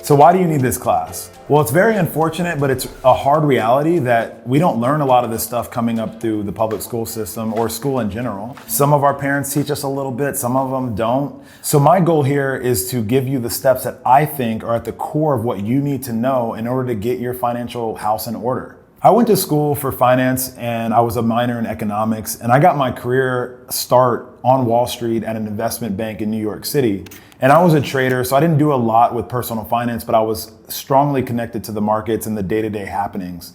So why do you need this class? Well, it's very unfortunate, but it's a hard reality that we don't learn a lot of this stuff coming up through the public school system or school in general. Some of our parents teach us a little bit, some of them don't. So my goal here is to give you the steps that I think are at the core of what you need to know in order to get your financial house in order. I went to school for finance and I was a minor in economics, and I got my career start on Wall Street at an investment bank in New York City. And I was a trader, so I didn't do a lot with personal finance, but I was strongly connected to the markets and the day-to-day happenings.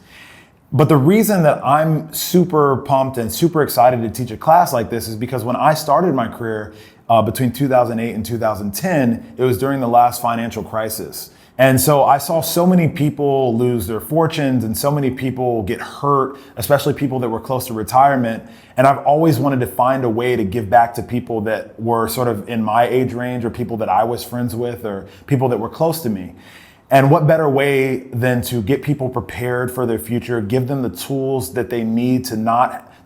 But the reason that I'm super pumped and super excited to teach a class like this is because when I started my career between 2008 and 2010, it was during the last financial crisis. And so I saw so many people lose their fortunes and so many people get hurt, especially people that were close to retirement. And I've always wanted to find a way to give back to people that were sort of in my age range, or people that I was friends with, or people that were close to me. And what better way than to get people prepared for their future, give them the tools that they need to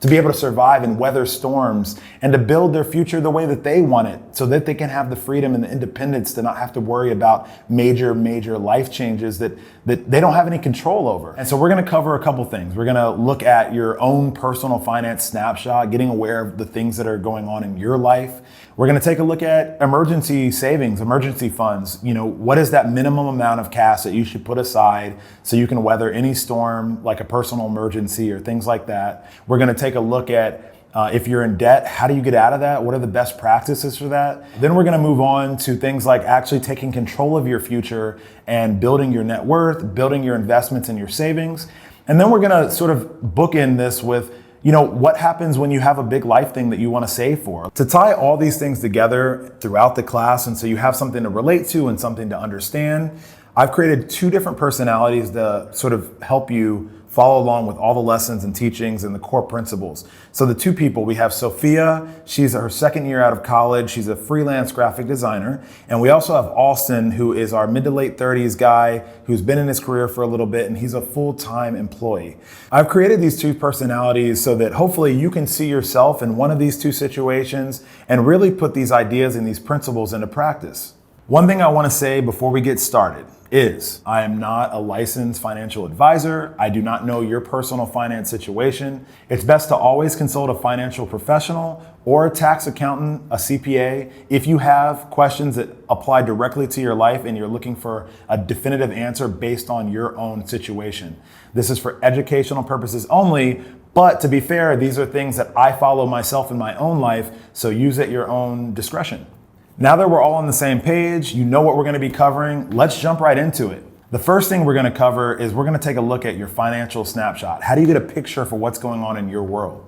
be able to survive and weather storms, and to build their future the way that they want it, so that they can have the freedom and the independence to not have to worry about major life changes that they don't have any control over. And so we're gonna cover a couple things. We're gonna look at your own personal finance snapshot, getting aware of the things that are going on in your life. We're gonna take a look at emergency savings, emergency funds. What is that minimum amount of cash that you should put aside so you can weather any storm, like a personal emergency or things like that. We're gonna take a look at if you're in debt, how do you get out of that? What are the best practices for that? Then we're gonna move on to things like actually taking control of your future and building your net worth, building your investments and your savings. And then we're gonna sort of bookend this with what happens when you have a big life thing that you want to save for. To tie all these things together throughout the class, and so you have something to relate to and something to understand, I've created 2 different personalities to sort of help you follow along with all the lessons and teachings and the core principles. So the 2 people, we have Sophia. She's her 2nd year out of college. She's a freelance graphic designer. And we also have Austin, who is our mid to late 30s guy who's been in his career for a little bit, and he's a full-time employee. I've created these 2 personalities so that hopefully you can see yourself in one of these 2 situations and really put these ideas and these principles into practice. One thing I want to say before we get started is I am not a licensed financial advisor. I do not know your personal finance situation. It's best to always consult a financial professional or a tax accountant, a CPA, if you have questions that apply directly to your life and you're looking for a definitive answer based on your own situation. This is for educational purposes only, but to be fair, these are things that I follow myself in my own life, so use at your own discretion. Now that we're all on the same page, you know what we're gonna be covering, let's jump right into it. The first thing we're gonna cover is we're gonna take a look at your financial snapshot. How do you get a picture for what's going on in your world?